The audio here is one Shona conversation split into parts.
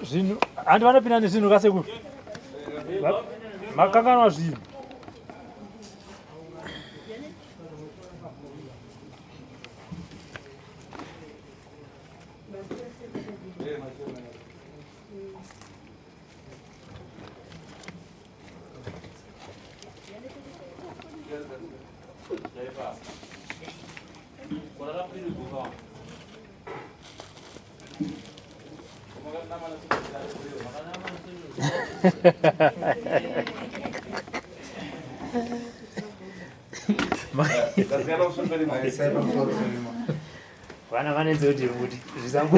zvinhu handi vanopinda nezvinhu kasekuru makanganwa zvinhu vana vanenze kuti kuti zvisango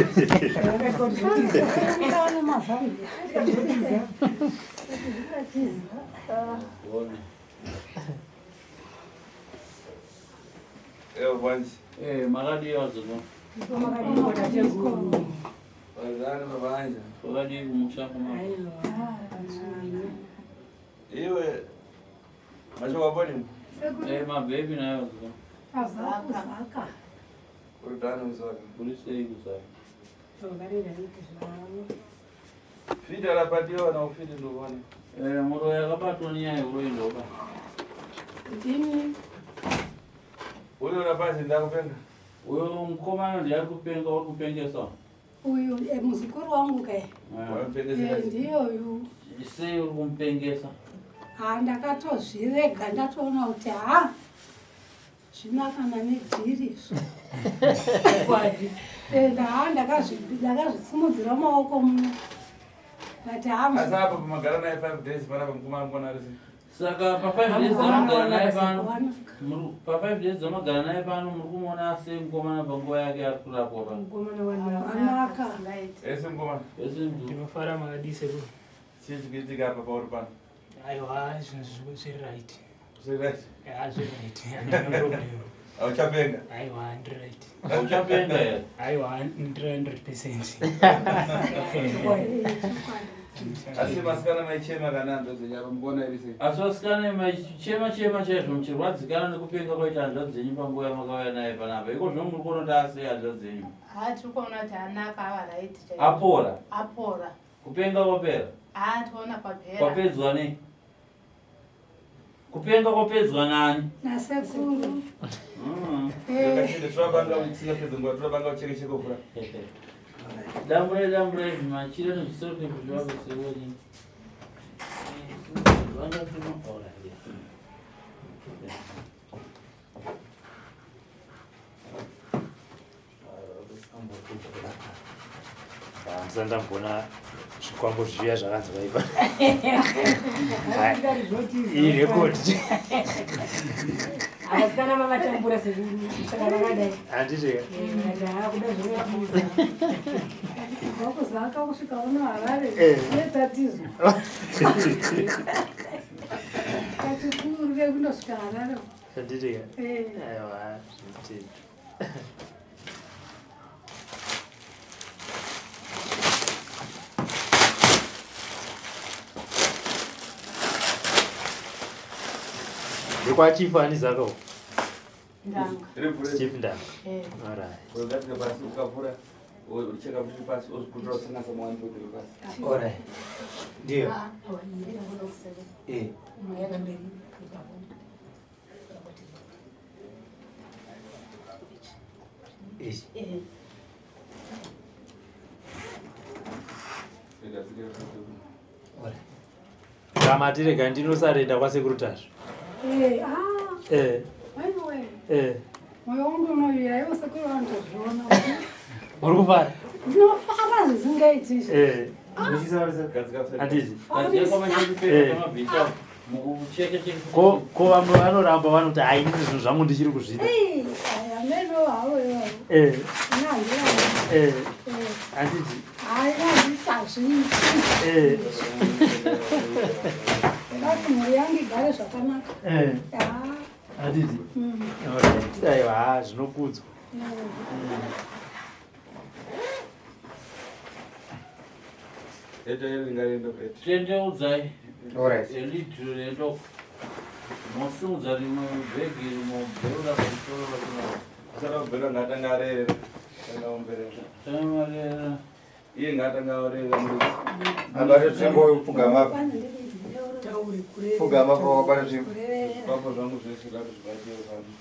makadiwa zino Wazana mabanja. wakadi mushako mama Iwe macho waponi? mabebi nayo zino Azaka. Kurutana mswaki. kulisei kusai Fidi alapatiwa na ufidi ndo bwana. Muroyi akabatwa niyaye Muroyi ndoba Ndini. Uyo unapasi ndakupenda. uyo mukomana ndiye ari kupenga uri kupengesa Uyu muzukuru wangu kai. Wampendeza. Ndiyo uyu. sei uri kumupengesa Ndakatozvirega ndatoona kuti zvinakana nedhiri izvo. Ndakazvisimudzira maoko muno. Ndati Asa hapo pamagara naye 5 days pana pamkuma mbona risi. saka pa 5 days dzamagara naye pano pa 5 days dzamagara naye pano muri kumuona sei mukomana panguva yake ari kurapwa pano Anaka. Ese mkoma. ndinofara makadi sekuru Chii kuitika hapa pauri pana. aiwa zvinhu zviri right Usirati. zviri right handina problem Auchapenga. aiwa ndiri right auchapenga here aiwa ndiri 100%. Asi masikana maichema kana ndo zenyaro mbona irisi. asi vasikana maichema chaizvo muchirwadzikana nekupenga kwaita hanzvadzi dzenyu panguva yamakauya naye panapa iko zvino muri kuona kuti asei hanzvadzi dzenyu tiri kuona kuti anaka ava raiti apora apora kupenga kwapera toona kwapera kwapedzwa nei kupenga kwapedzwa nani Nasekuru. Ndakachinde twabanga utsiya pedzingwa twabanga uchekecheka kufura. damburai zvimachira nezvisoro nekuzvivavesewoni ndisandambona zvikwambo zviya zvakanzwa ipa iyi rekodi avasikana vavatambura saka vakadai handiti Kuda zvinotiza. Wakuzaka kusvika uno Harare. Netatizo. Kati kurire kundosvika Harare. handiti aiwa zviti ndekwachifu andizakao ndanga chief ndanga eh Ukatika pasi ukavura ucheka kuti pasi uzikutora usina samawani kuti pasi. alright ndio kama tirega ndinosarenda kwasekurutazvo Moyo wangu unovira iwo sekuru vanotozviona. uri kufara Ndinofara zvisingaitizvo. handiti kaziyakwamachakupeka mukuchekecheke ko vamwe vanoramba vanoti haini zvinhu zvangu ndichiri kuzvida Ameno havo iwawo. handiti Ndati mhuri yangu igare zvakanaka. handiti aiwa zvinokudzwa tendeudzai elidhiro rendo mosimudza rimwe bhegi rimobheura pamusoro Sasa ubela ngatanga rere. Tanga umberera. tamarera Iye ngatanga orega muri. Abari tsembo pugama. Pugama kwa bari tsim. Baba zangu zvese zvakazvibatia vanhu.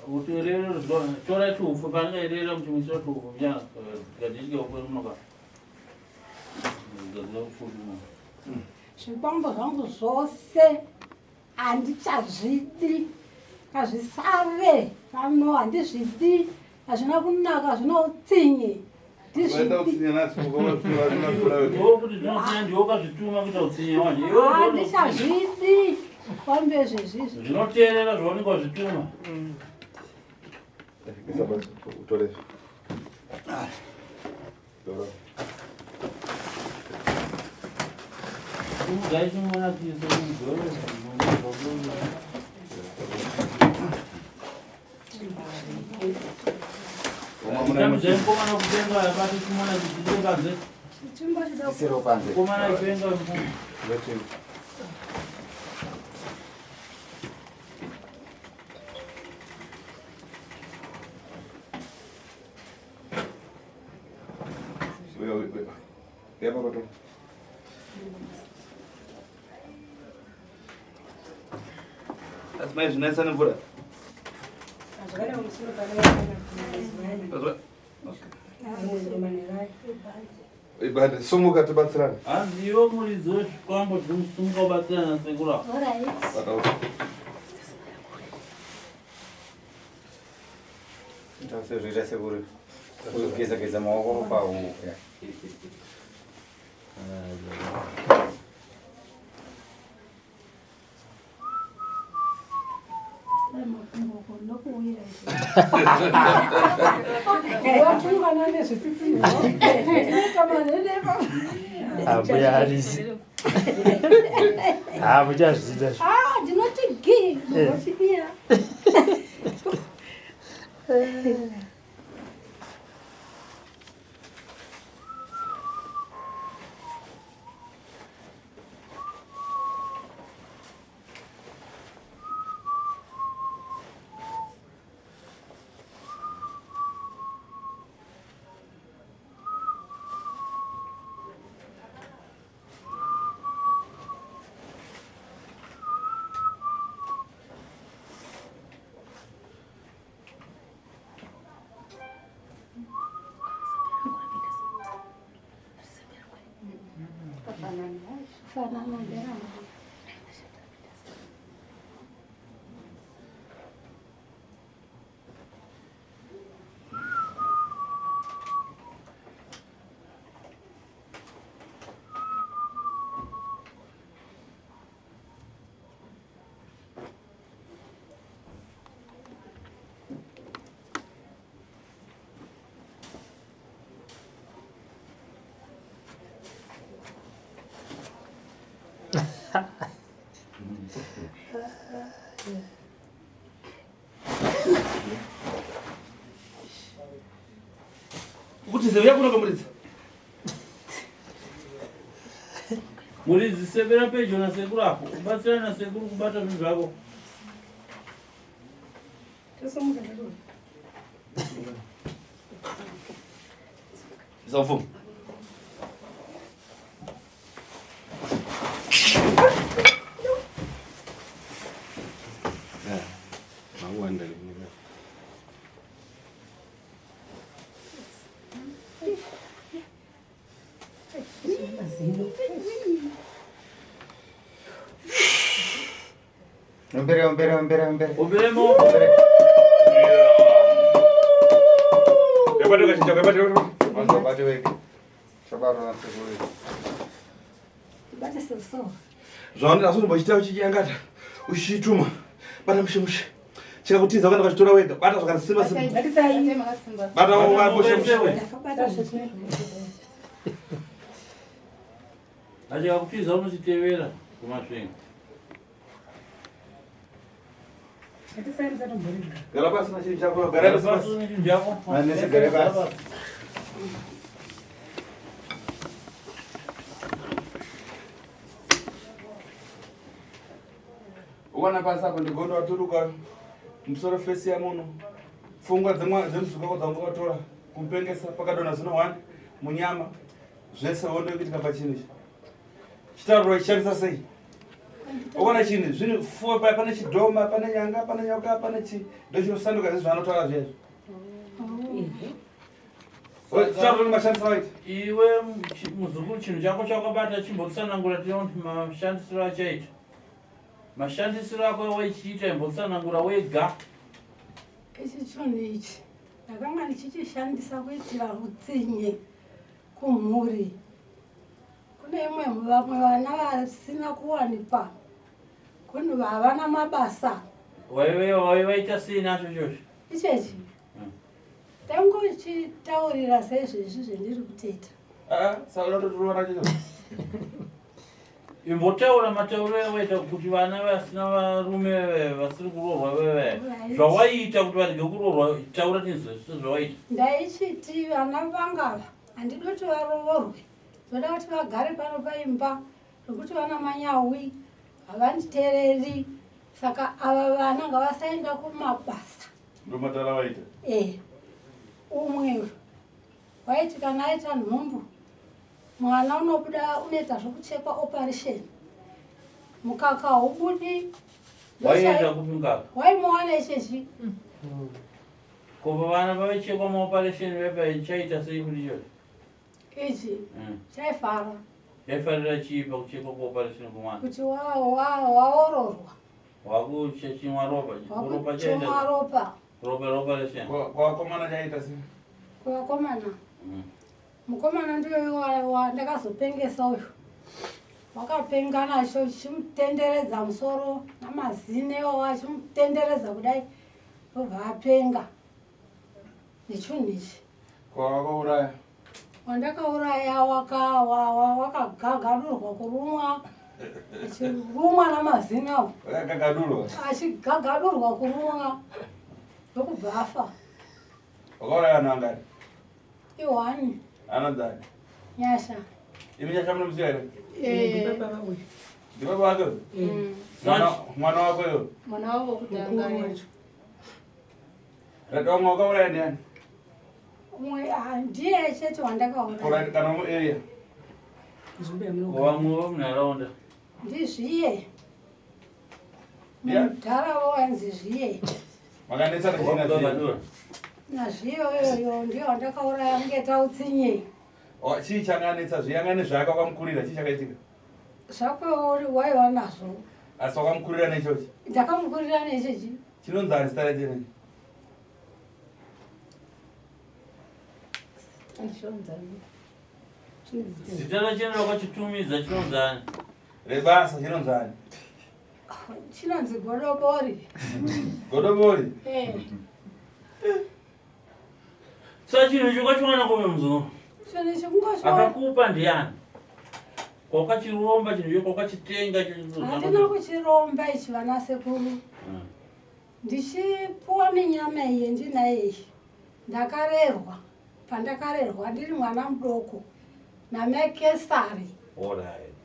Utorero chora tufu pangaerera muchimisira tufu mya gadinge okwemunoka. Zvikwambo zvangu zvose handichazvidi, ngazvisave pano, handizvidi, hazvina kunaka, hazvina utsinye. Waenda utsinye nasi ukavazviva zvinakura wedu. Ndokuti zvinotsinye ndiwakazvituma kuita utsinye wanje. Handizvazvidi kwambe zvezvizvi. Zvinoteerera zvaunenge wazvituma. Kisa basi utore. Dora. Guys mwana kizo ngoro. Kama zempo mana kutenga yapati kumona kutenga ze. Chimba chida Isiro panze. Kumana ipenga mfu. Wetu. Wewe. Yapa bato. Asma zvinaisa nemvura. Azvakada kumusoro Ibada sumuka tibatsirana. Hanziyo muridzo zvikwambo zvinosumuka kubatsirana Sekuru. Então zvoita Sekuru. Kugeza maoko pau. Muchazvida. Ndinoti gi, ndinochidiya. Kuti zeya kunoka muridzi. Muridzi severa pedyo na Sekuru apo. Ubatsirana na Sekuru kubata zvinhu zvako. tosomuka Sekuru. Zafu. Mawanda ni. Ombere. Oberemo. Yabado kachinja yabado. Mwanzo bati weke. Chabaro na Sekuru. Bate so. Zvaona asuri bochita uchiyangata. Ushituma. Bata mushimushi. Chikakutiza kwenda kwachitora wega. Bata zvakasimba simba. Ngatisai. Bata wamushimushi. Yakabata zveshe. Achika kutiza unochitevera kumasvingo. Ngatisai musatomboriga. Gara basi na chinhu chako. Gara basi. Chinhu chako. Manese gare basi. Uwana basi apa ndigondo waturuka musoro fesi ya munhu. Pfungwa dzemwe dzemuzukako dzangu watora kupengesa pakadona zino 1 munyama zvese wondo kuitika pachini chitauro chishandisa sei ukona chini zvino fuwa pane chidhoma pane nyanga pane nyoka pane chi ndochinosanduka zvezvo vanotaura zvezvo chitauro mashandisa waita iwe muzukuru chinhu chako chakabata chimbotsanangura tiona kuti mashandisiro achaita mashandisiro ako wechiita imbotsanangura wega ichi chinhu ichi ndakanga ndichishandisa kuitira utsinye kumhuri. Kune imwe vamwe vana vasina kuwanikwa kune havana mabasa. Waivaita sei nazvo izvozvo? Ichechi tangochitaurira seizvezvi zvendiri kuteita. Imbotaura matauro ewaita kuti vana vasina varume vasiri kuroorwa wewe zvawaiita kuti varege kuroorwa taura tinzwe zvawaiita. Ndaichiti vana vangava handidi kuti varoorwe, ndoda kuti vagare pano paimba nokuti vana manyawi havanditeereri, saka ava vana ngavasaenda kumabasa. Ndomataura waita? Umwe waiti kana aita nhumbu mwana unobuda unoita zvokuchekwa operation, mukaka haubudi. Waienda kupi mukaka? Waimuwana ichechi. Kuva vana vaichekwa maoperation wepa chaita sei kuti izvozvo? Ichi chaifara. Yaifarira chii pakuchekwa kwaoperation kumwana? Kuti waororwa. Wakuchechimwa ropa? Wakuchomwa ropa. Ropa reoperation? Kwakomana chaita sei? Kwakomana? Mukomana ndiyo wandakazopengesa uyu. Wakapenga nacho chimutenderedza musoro namazino iwo achimutenderedza kudai obva apenga. Nechinhu ichi. Kwawakauraya? Wandakauraya wakagagadurwa kurumwa. Achirumwa namazino awo. Wakagagadurwa? Achigagadurwa kurumwa ndokubva afa. Wakauraya vanhu vangani? Iwani. Anonzani? Nyasha. Imi Nyasha munomuziva here? Ndibaba wake? Mwana wako iwo? Mwana wako kutanga. Wamwe wakauraya ndiani? Ndiye chete wandakauraya. Kana muarea? Wamwe vemunharaunda? Ndizviye. Mudhara wanzi zviye. Makanetsana china zviye? Nazviye iyoyo ndiyo wandakauraya mungeta utsinye. Chii changanetsa zviye? Anga nezvaaka wakamukurira, chii chakaitika? Zvakwe waiva nazvo. Asi wakamukurira nechochi? Ndakamukurira nechechi. Chinonzani zita racho? Zita rachena wakachitumidza chinonzani? Rebasa chinonzani? Chinonzi Godobori. Godobori? Saka chinhu icho kwachiwana kome muzukuru? Chinhu ichi kungochiwana. Akakupa ndiani? Kwakachiromba chinhu icho kwakachitenga? Handina kuchiromba ichi vana sekuru. Ndichipuwa nenyama iyi ndinayo iyi. Ndakarerwa. Pandakarerwa ndiri mwana mudoko namekesari.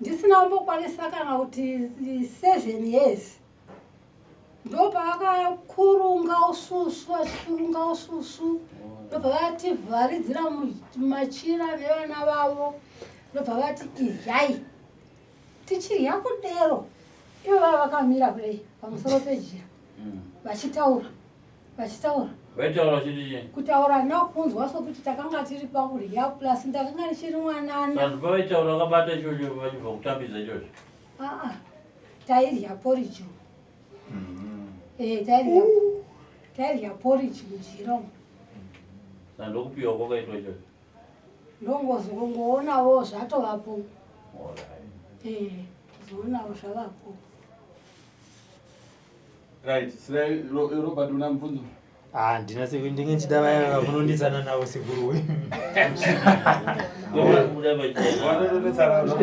Ndisina kumbokwanisa kana kuti 7 years. Ndobva vakakurunga ususu, vachikurunga ususu. Ndobva vativharidzira mumachira nevana vavo. Ndobva vati iryai. Tichirya kudero. Ivo vava vakamira kudai pamusoro pejira. Vachitaura. Vaitaura chiti chii? Kutaura nakunzwa sokuti takanga tiri pakurya plus ndakanga ndichiri mwanana. Vanhu pavaitaura vakabata ichocho vachibva kutambidza ichocho? Tairya porridge. Tairya porridge mujira. Saka ndokupiwa kwakaitwa ichocho? Ndongozongoonawo zvatovapo. Zoonawo zvavapo. Right, sirai Robert una mubvunzo? Ndina seku ndinge nchida vaya vakunonditsana navo Sekuru.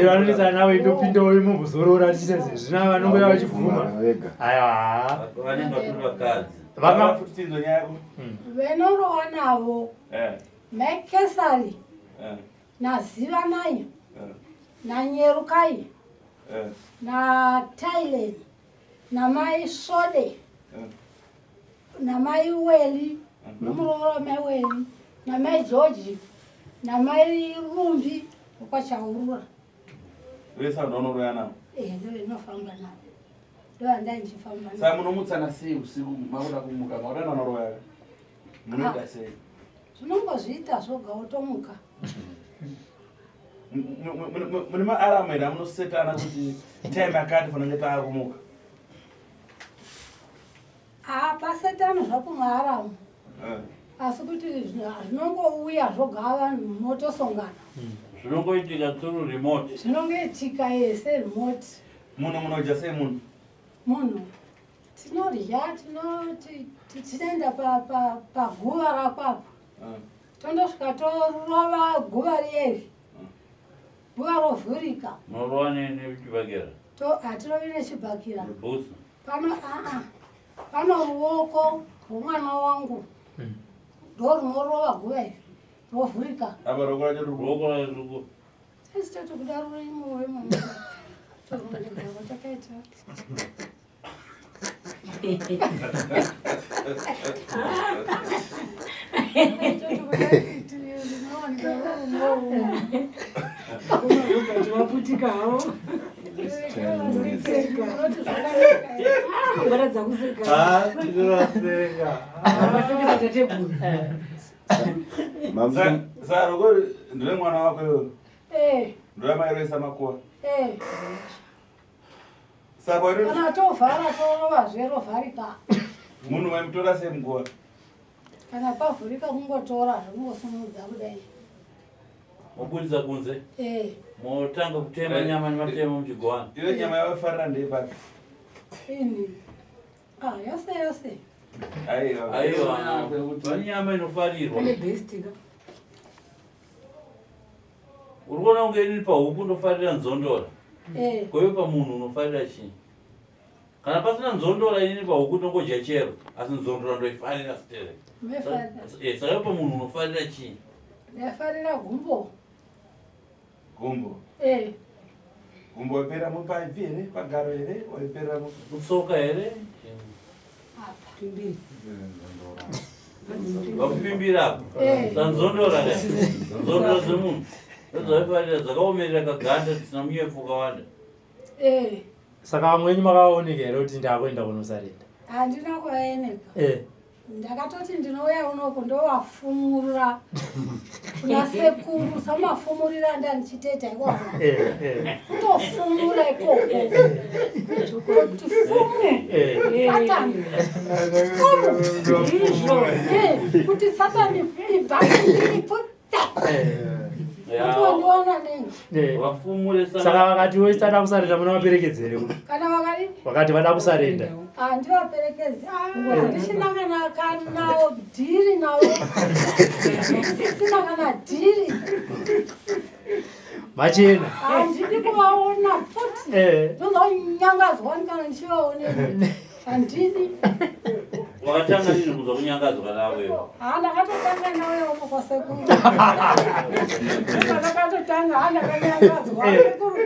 Vanonditsana navo indopindawo imubuzorora tichite zvina vanongoya vachivhuma. Aiwa. Vanenge vatori vakadzi. Vakafutidzo nyako? Venorowa navo. Mekesari. Nazivanai. Nanyerukai. NaThailand. Namai Sode. Namai Weli. Nomuroora mai Weli. Namai George. namai rumbi ukwachaurura. Wesa ndonoroya nawo. Ndio inofamba nawo. Ndio andai nchifamba nawo. Sasa munomutsana sei usiku makuda kumuka makuda ndonoroya. Munoita sei? Zvinongozviita zvoga wotomuka. Mune maalamu ere amunosetana kuti time yakati fanenge taakumuka? Pasetano zvapo maaramu. Asi kuti zvinongouya zvoga vanhu motosongana. Zvinongoitika through remote. Zvinongoitika yese remote. Munhu munoja sei munhu? Munhu tinorya tinoenda paguva rakwapo. Tondosvika torova guva riyeri. Guva rovhurika. Morova nechibhakira. Hatirovi nechibhakira. Bhutsu. Pano ruoko rwomwana wangu. Ndo runorova guva iri. Rovhurika. Apa ruoko racho Ruoko racho. Tototi kuda rurimo wemwana. Torongedzwa takaita. Saka ruoko ndore mwana wako iwoyo? Ndore mairoisa makuwa? Saka kana tovhara torova zverovharika. munhu maimutora sei muguva? Kana pavhurika kungotora zvinongosimudza kudai. Mobudisa kunze? Motanga kutema nyama nematema muchigwana. Iyo nyama yavafarira ndeipapi? Ini. Yose. Aiwa, pane nyama inofarirwa. Uri kuona kunge inini pahuku ndofarira nzondora. Koiwe pamunhu unofarira chii? Kana pasina nzondora inini pahuku ndongodya chero, asi nzondora ndoifarira sitere. Saka pamunhu unofarira chii? Ndafarira gumbo. Gumbo? Gumbo waipera mupaipi here? Pagaro here? Waipera mutsoka here? Vakupimbira sanzondora nzondora dzemunhu ndozvaifarira dzakaomerera kaganda dzisina muyefu wakawanda. Saka amweni makaoneka here kuti ndakuenda kunosarenda? Handina kuaeneka. Ndakatoti ndinouya unoku ndovafumurira kuna sekuru samafumurira ndandichiteta ikoko. Kutofumura ikoko. Kuti Satani. Kuti Satani ibvaiiputa. Ndiona nini? Vafumure saka vakati woisada kusarenda muna vaperekedzere kana vakati vakati vada kusarenda ndivaperekedzi handisina kana dhiri navo ndisina kana dhiri machena handidi kuvaona futi ndozonyangadzwa kana ndichivaonera handidi wakatanga nini kuza kunyangadzwa nawewo? Ndakatotanga nawewo kwasekuru ndakatotanga ndakanyangadzwa sekuru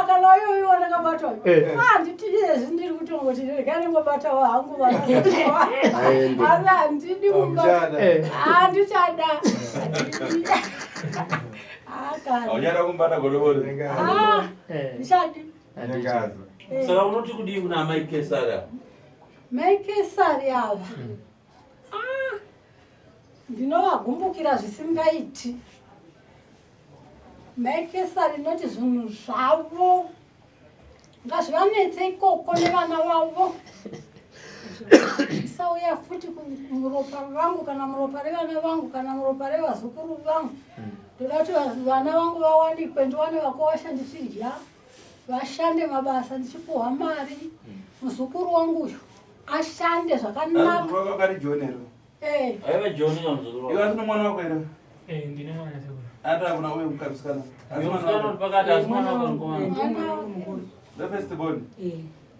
kana iyoyo ndakabatwa handitizvezvi ndiri kutongoti reganingobatawo hangu vana handidi handichada auchada kumbata godobori ndichadi saka unoti kudii kuna amai Kesari? Mai Kesari ava ndinovagumbukira zvisingaiti. Mai Kesari noti zvinhu zvavo ngazvivanetse ikoko nevana vavo isauya futi muropa vangu kana muropa revana vangu kana muropa revazukuru vangu. Ndoda kuti vana vangu vawanikwe ndiwane vakawasha ndichidya vashande mabasa ndichipuhwa mari. Muzukuru wangu uyu ashande zvakanaka. Wakari jonero. Aiva joni kamuzukuru. Iwe asina mwana wako ere? ndine mwana sekuru. Ata kuna uye mkarusikana. Mwana pakati asina mwana. The first born.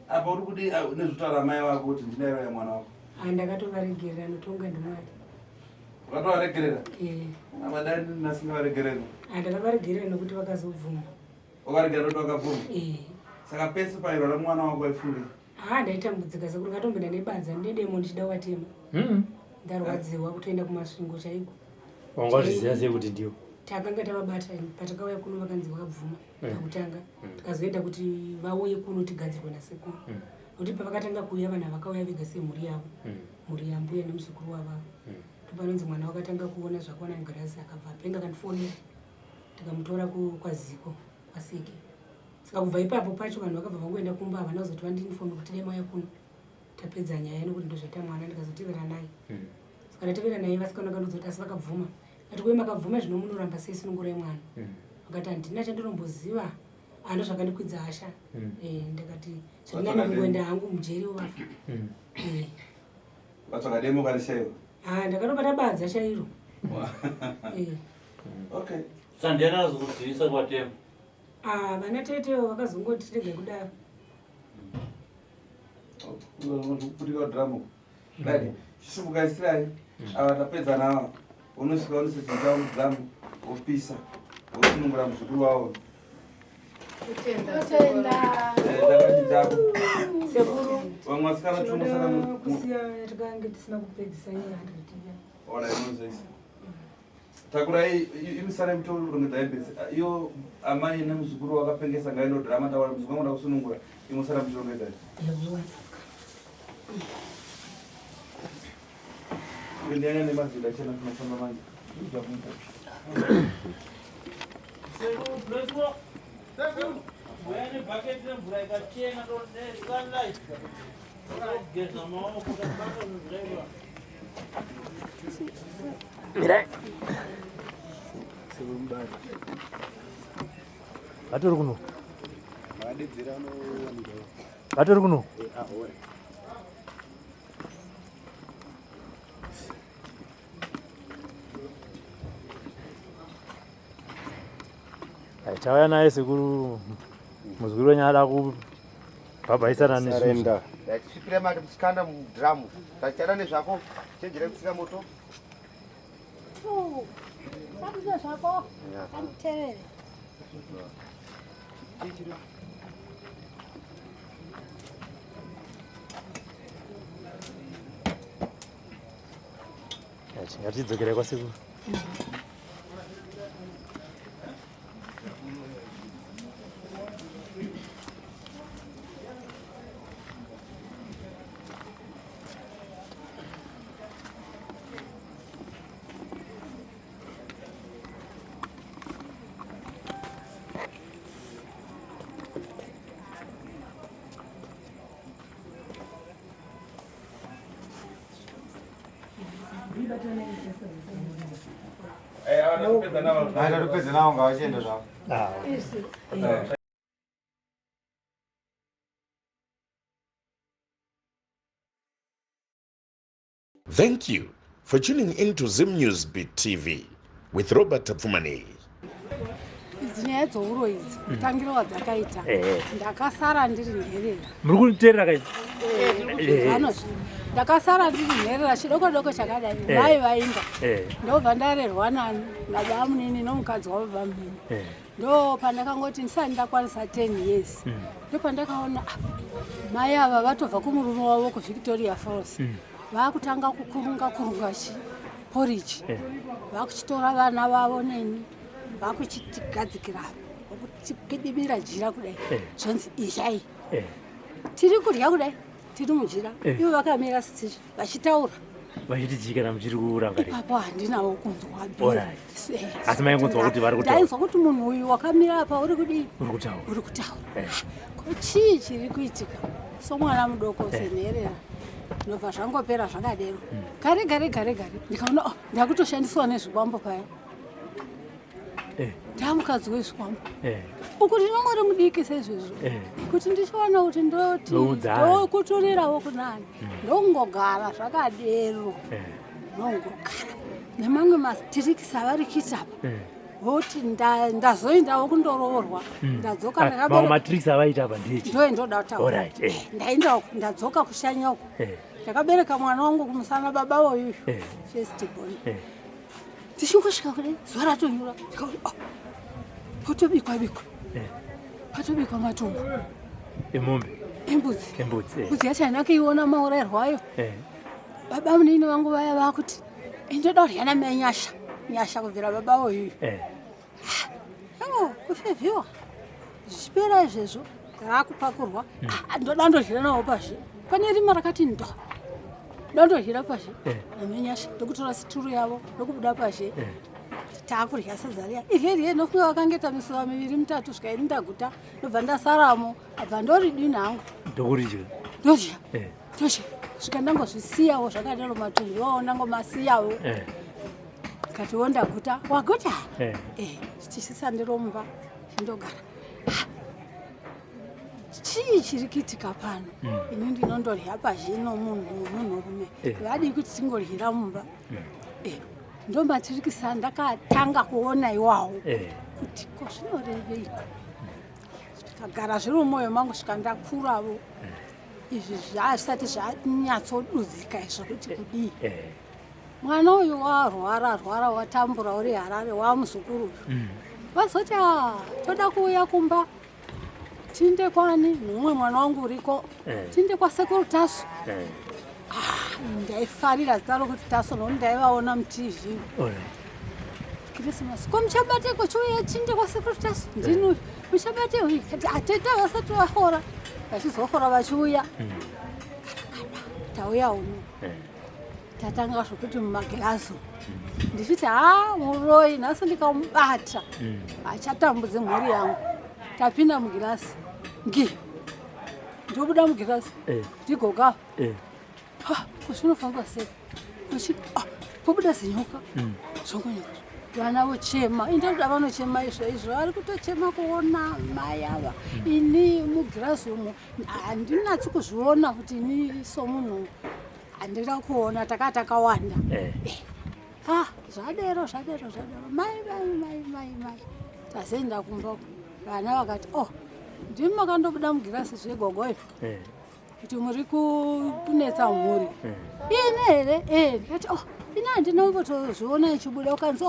Apa uri kudi nezvutaura mai wako kuti ndinairo ya mwana wako. Ndakatovaregerera notonga ndimwari. Wakatovaregerera? Abadani nasingavaregerera. Ndakavaregerera nokuti vakazobvuma. Wakaregerera kuti wakabvuma? Saka pese pairo ramwana wako waifunga. Ndaitambudzika sekuru katombenda Nebadza ndedemo ndichida watema. Ndarwadziwa kutoenda kumasvingo chaiko. Wangazviziva sei kuti ndiwo? takanga tavabata patakauya kuno vakanzi vakabvuma pakutanga tikazoenda kuti vauye kuno tigadzirwe nasekuru nokuti pavakatanga kuuya vanhu vakauya vega semhuri yavo mhuri yambuya nemuzukuru wavavo ndopanonzi mwana wakatanga kuona zvakuona mugirazi akabva apenga akandifonera tikamutora kwaziko kwaseke saka kubva ipapo pacho vanhu vakabva vangoenda kumba havana kuzoti vandinifono kuti dai mauya kuno tapedza nyaya nekuti ndozvaita mwana ndikazotevera naye saka ndatevera naye vasikana kandozoti asi vakabvuma ati kuve makabvuma zvino munoramba sei sunungurai mwana vakati handina chandinomboziva ando zvakandikwidza hasha ndakati zvandinganongoenda hangu mujeri wovafa vatsvaga demo karishayiwa ndakanobata badza chairo okay sandiana azokudzivisa kwatema vana tetewo vakazongoti rega kudaro kutika kudhiramu dai chisimukaisirai ava tapedza nava unosvika unosechita mudzamu opisa osunungura muzukuru wavo takachitako vamwe vasikana kusiya tikange tisina kupedzisa ona inozoisa takurai imisana mutorongedzaibesi iyo amai nemuzukuru wakapengesa ngaino dhirama taura muzukuru wamada kusunungura imusana mutorongedzai ndianya nemazida chena kunofamba manje vatori kuno vatori kuno tauya naye sekuru muzukuru wenyu ada kubhabhaisana nesarenda tichisvikira mati tichikanda mudhiramu tachada nezvako chenjere kutsika moto sakuza zvako anditerere ngatidzokere kwasekuru Topedza navo ngavachienda zvavo. Thank you for tuning into Zim News Beat TV with Robert Tafumani. Zinyaya dzouro idzi kutangira wadzakaita ndakasara ndiri nherera muri kuniterera kai ndakasara ndiri nherera chidoko doko chakadai vai vaimba ndobva ndarerwa nababa munini nomukadzi wababa munini ndo pandakangoti ndisati ndakwanisa 10 years ndo pandakaona mai ava vatobva kumurume wavo kuVictoria Falls vakutanga kukurunga porridge vakuchitora vana vavo neni vakuchitigadzikira vakuchidibira jira kudai zvonzi ishai tiri kudya kudai tiri mujira ivo vakamira sitsizvi vachitaura vachitijikana muchiri kurangarira ipapo handinawo kunzwa asi maingonzwa kuti vari kutaura ndainzwa kuti munhu uyu wakamira apa uri kudii uri kutaura ko chii chiri kuitika somwana mudoko senherera ndobva zvangopera zvakadero gare ndikaona ndakutoshandiswa nezvikwambo paya ndamukadzi wezvikwambo uku ndinongori mudiki seizvozvo kuti ndichiona kuti ndokutorerawo kunani ndongogara zvakadero ndongogara nemamwe mastriks avari kuitapa voti ndazoendawo kundoroorwa ndadzoka matriks avaita apa ndechi ndoendoda kutaura ndaenda ndadzoka kushanya uko ndakabereka mwana wangu kumusana baba woyu festival tichingosvika kudai zuva ratonyura patobikwa matombo emombe embudzi yacho haina kuiona maurayirwo ayo baba munini vangu vaya vakuti indoda kuryana menyasha kubvira baba woyu kufevhiwa zvichipera izvezvo raakupakurwa ndoda ndodyira nawo pashi pane rima rakati ndo ndodyira pashi namenyasha ndokutora situru yavo ndokubuda pashi takurya sadza riya irye nokuva vakangeta misuva 2-3 svikairi ndaguta ndobva ndasaramo abva ndoridini hangu ndokuridya ndodya svika ndangozvisiyawo zvakadaro matunhu iwawo ndangomasiyawo katiwo ndaguta waguta tichisandiro ndogara chii chiri kuitika pano ini ndinondorya pazvino munhurume vadi kuti tingoryira mumba ndomatirikisa ndakatanga kuona iwawo kuti ko zvinoreveiko tikagara zviri mumwoyo mangu svika ndakuravo izvi zvisati zvanyatsodudzika izvo kuti kudii mwana uyu warwara watambura uri Harare wamuzukuru vazoti toda kuuya kumba tinde kwani nomwe mwana wangu uriko tinde kwa Sekuru Tasvu ndaifarira zita rokuti Tasvu nokuti ndaivaona mutv Christmas ko muchabateko chiuya tinde kwa Sekuru Tasvu ndinu muchabateko kati ateta vasati vahora vachizohora vachiuya tauya uno tatanga zvokuti mumagirazi ndichiti Muroyi nhasi ndikamubata achatambudze mhuri yangu tapinda mugirazi ndobuda mugirazi ndigoga kuzvinofamba sei pobuda zinyoka zvongonyoka vana vochema indakuda vanochema izvo vari kutochema kuona mai ava ini mugirazi umo handinatsi kuzviona kuti ini somunhu handina kuona takawanda zvadero mai tazoenda kumba vana vakati ndimi makandobuda mugirazi zvegogoyo kuti muri kunetsa mhuri ine here ndikati ine handinombotozviona ichibuda ukanzi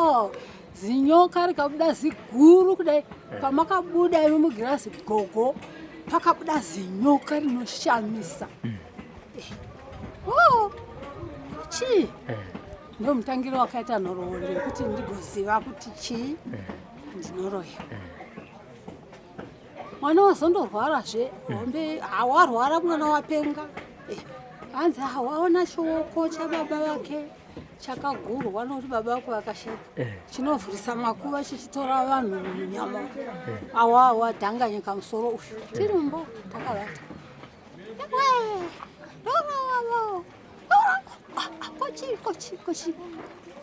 zinyoka rikabuda ziguru kudai pamakabuda imi mugirazi gogo pakabuda zinyoka rinoshamisa chii ndomutangiro wakaita nhoroondo yekuti ndigoziva kuti chii ndinoroya mwana wazondorwarazve hombe warwara mwana wapenga hanzi waona chioko chababa vake chakagurwa nokuti baba vako vakasheka chinovhurisa makuva chichitora vanhu munyama wadhanganyika musoro uyu tirimbo takavata kochi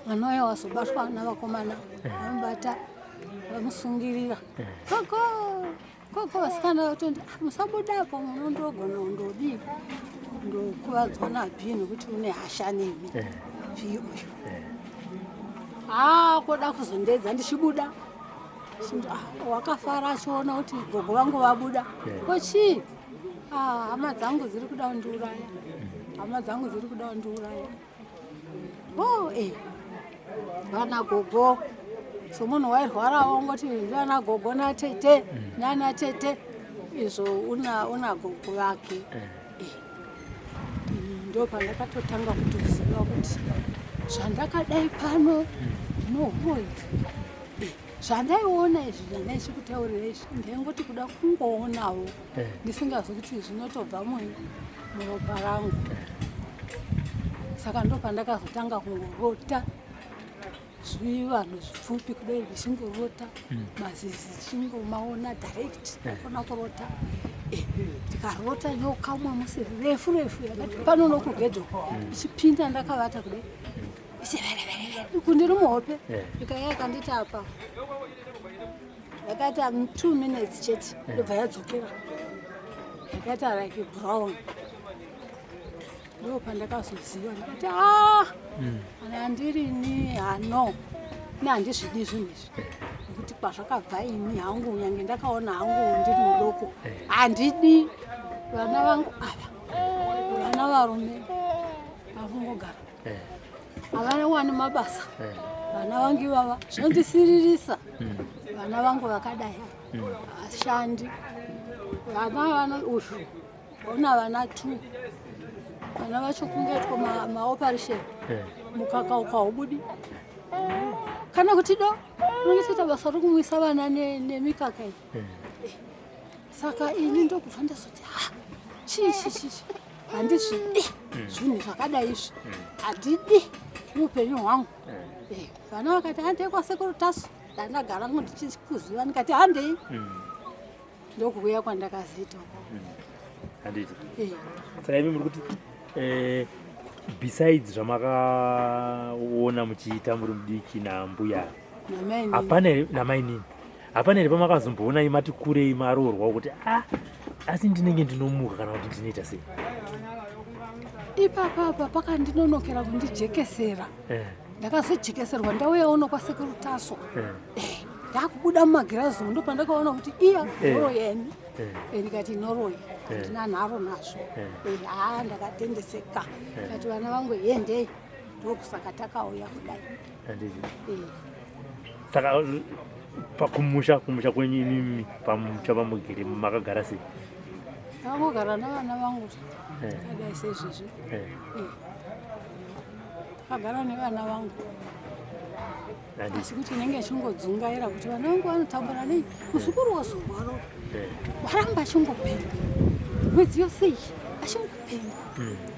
mwana wayo wazobatwa navakomana vamubata vamusungirira gogo vasikana vatondi musabudapo munondogona undodii ndokuvadzwa nabhi nekuti une hasha nemi bhi uyu koda kuzondedza ndichibuda wakafara achiona kuti gogo vangu vabuda kochii hama dzangu dziri kuda kundiuraya vana gogo somunhu wairwarawo ngoti vana gogo natete nana tete izvo una gogo vake ndo pandakatotanga kutoziva kuti zvandakadai pano nohoyi zvandaiona izvi zvandaichikutaurira izvi ndaingoti kuda kungoonawo ndisingazi kuti zvinotobva muropa rangu saka ndo pandakazotanga kungorota zvivanhu zvipfupi kudai ndichingorota mazizi chingomaona direct akona kurota ndikarota nyoka mwamusi refu yakati pano nokugedho ichipinda ndakavata kudai kundiri muhope ikaya yakanditi apa yakati 2 minutes chete ndobva yadzokera yakaita like brown ndo pandakazoziva ndikati ana handirini hano nehandizvidi zvinhu izvi nekuti kwazvakabva ini hangu nyange ndakaona hangu ndiri mudoko handidi vana vangu ava vana varume vakungogara havana wani mabasa vana vangu ivava zvinondisiririsa vana vangu vakadai vashandi vana uyu ona vana 2 vana vacho kungetwa maoperation mukaka ukaubudi kana kuti do unongita basa rokumwisa vana nemikaka iyi. Saka ini ndokubva ndazoti chii handizvidi zvinhu zvakadai izvi handidi muupenyu hwangu. Vana vakati handei kwasekuru Tasvu, ndandagara ngo ndichikuziva ndikati handei. Ndokuuya kwandakazoita handiti. Saka imi muri kuti besides zvamakaona muchiita muri mudiki nambuya namai nini, hapana here pamakazomboona imati kurei maroorwa kuti asi ndinenge ndinomuka kana kuti ndinoita sei? Ipapa pakandinonokera kundijekesera. Ndakazojekeserwa ndauya uno kwasekuru Tasvu. Ndakubuda mumagirazi ndo pandakaona kuti iya Muroyi yeni. Ndikati Muroyi ndina nharo nazvo. Ndakatendeseka. Ndikati vana vangu yendei ndokusaka takauya kudai. Saka pakumusha kwenyu imimi pamusha pamugere makagara sei? Takagara navana vangu kadai sezvizvi. Takagara nevana vangu. Asi kuti ndenge chingodzungaira kuti vana vangu vanotambura nei muzukuru wazorwaro waramba achingopenga mwedzi yose iyi achingopenga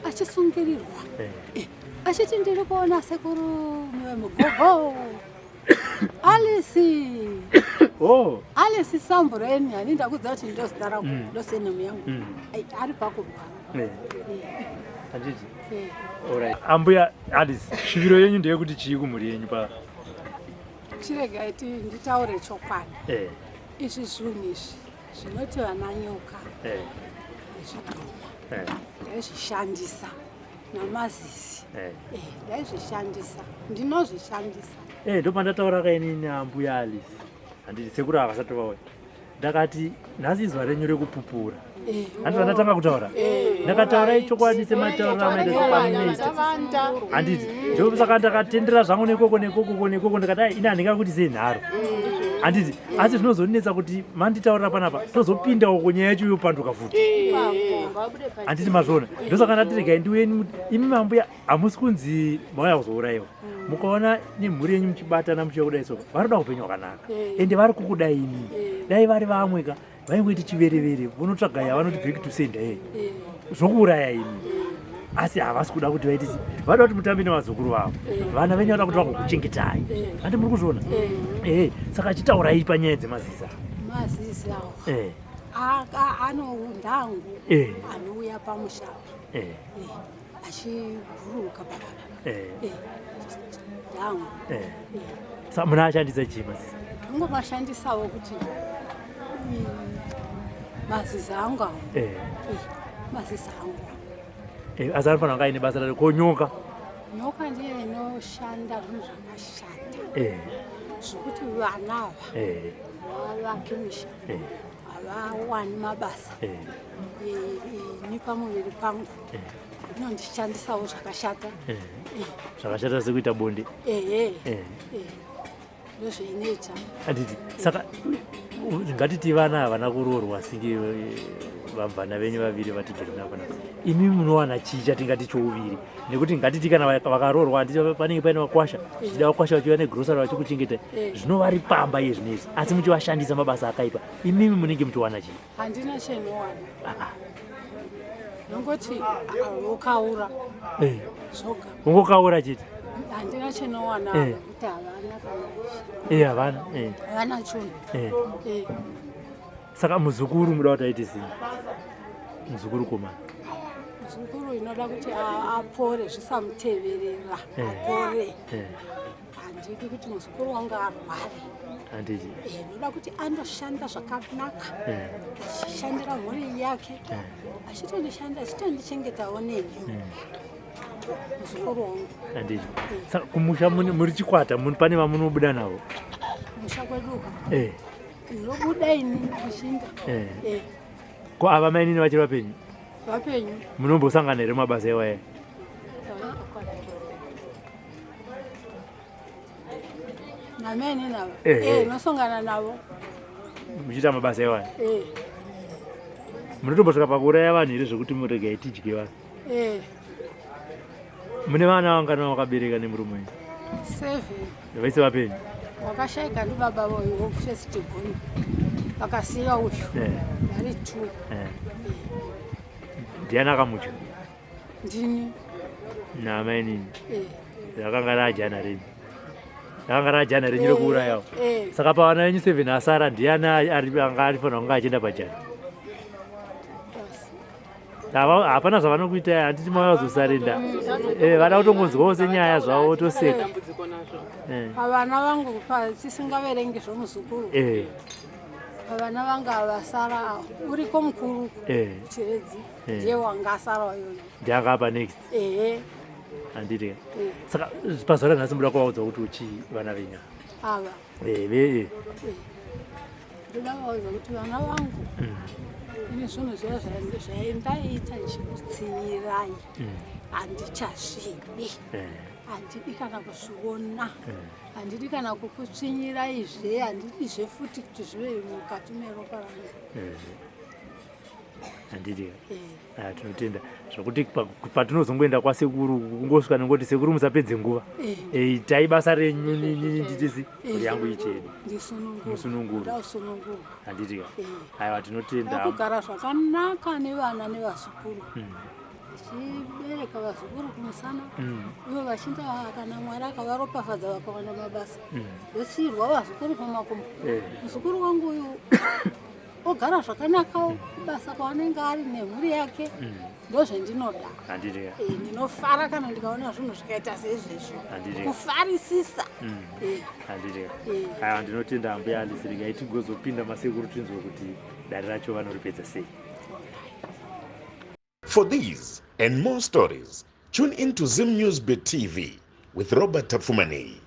achisungirirwa achiti ndiri kuona sekuru mugogo Alice Sambureni ani ndakudza kuti ndozita rangu ndosenemu yangu ari pakurwara. Handiti. Alright. Ambuya Alice, shiviro yenyu ndeyekuti chii kumhuri yenyu pa? Chirega iti nditaure chokwadi. Izvi zvinhu izvi zvinoti vana nyoka nezvidhuna ndaizvishandisa namazizi. Ndaizvishandisa ndinozvishandisa. Ndopandataura kainini ambuya Alice. Handiti sekuru akasatovawe. Ndakati nhasi zuva renyu rekupupura. Handiti ndatanga kutaura. Ndakataura chokwadi semataura amaita sepanoita. Handiti ndosaka ndakatendera zvangu nekoko ndikati ini handingakuti sei nharo. Handiti asi zvinozonetsa kuti manditaurira panapa tozopindawo kunyaya yacho yopanduka futi. Handiti mazvona ndosaka ndati regai ndiuyeni imi mambuya hamusi kunzi mauya kuzourayiwa. Mukaona nemhuri yenyu muchibatana muchiya kudai soko varoda upenyu hwakanaka ende vari kukudai imi dai vari vamweka vaingoiti chiverevere vonotsvaga yavanoti back to sender zvokuuraya imi asi havasi kuda kuti vaitisi vada kuti mutambe nevazukuru vavo vana venyu vada kuti vagokuchengetai handi muri kuzviona saka achitaurai panyaya dzemazizi awo anoundangu anouya pamushapi achibhuruka ndangu saka muna ashandisa chii mazizi? Ndingomashandisawo kuti mazizi angu awo mazizi angu asi anofanira kunge aine basa raro ko nyoka ndiyo inoshanda zvinhu zvakashata zvokuti vanava vavake misha havawani mabasa nepamuviri pangu inondishandisawo zvakashata. Zvakashata sekuita bonde. Ndozveinoita. Handiti saka ngatiti vana havana kuroorwa singe vabvana venyu vaviri vatigere napanapa. Imi munowana chii chatingati chouviri nekuti ngatiti kana vakaroorwa handiti panenge paine vakwasha zvichida vakwasha vachiva negrosari vachikuchengeta zvinovari pamba iye zvinezvi asi muchivashandisa mabasa akaipa imimi munenge muchiwana chii? Handina chenowana. Nongoti ukaura zvoga ungokaura chete handina chinowana kuti havana havana chunhu. Saka muzukuru muda kuti aite sei? Muzukuru komana muzukuru inoda kuti apore zvisamuteverera apore. Handidi kuti muzukuru wangu arware. Handiti ndoda kuti andoshanda zvakanaka achishandira mhuri yake achitondishanda achitondichengetavo nenyu muzukuru wangu. Handiti saka kumusha muri chikwata pane vamunobuda navo? Musha kwedu ndinobuda ini kushinda. Ko ava mainini vachiri vapenyu? Vapenyu. Munombosangana here mabasa iwaya? Namene navo nosongana navo muchiita mabasa iwaya? Munotombosvika pakuuraya vanhu here zvokuti muregai tidye vanhu? Mune vana vangana vakabereka nemurume wenyu? 7 vaise vapenyu wakashayika ndibaba voyo first born vakasiya uyu vari 2 ndiani akamucha ndini namai nini rakanga rajana renyu rakanga rajana renyu rekuurayawo saka pavana venyu 7 asara ndiani anga arifanira kunge achienda pajana hapana zvavanokuita handiti mavazosarenda vada kutongonzwawo senyaya zvavo toseka pavana vangu tisingaverengi zvomuzukuru vana vanga vasara uriko mukuru chiredzi ndiye wanga asara yoyo ndianga apa next handiti saka pazuva ranhasi muda kuvaudza kuti uchi vana venyu ava ndoda vaudza kuti vana vangu ine zvinhu zviya zvaindaita ndichikutsinyirai handichazvidi handidi kana kuzviona handidi kana kukutsvinyirai handidizve futi kuti zvive mukati meropa rangu handidi tinotenda zvokuti patinozongoenda kwasekuru kungosvika nengoti sekuru musapedze nguva itai basa renyu nditisi kuti yangu ichedu musununguru handidi aiwa tinotenda kugara zvakanaka nevana nevazukuru chibereka vazukuru kumusana ivo vachinda kana mwari akavaropafadza vakawana mabasa vosiyirwa vazukuru pamakumbo muzukuru wangu uyu ogara zvakanaka basa kwaanenge ari nemhuri yake ndozvendinoda ndinofara kana ndikaona zvinhu zvikaita seizvezvo kufarisisa aiwa ndinotenda ambuya Alice regai tigozopinda masekuru tinzwe kuti dare racho vanoripedza sei. For these and more stories, tune into Zim News Bit TV with Robert Tafumani.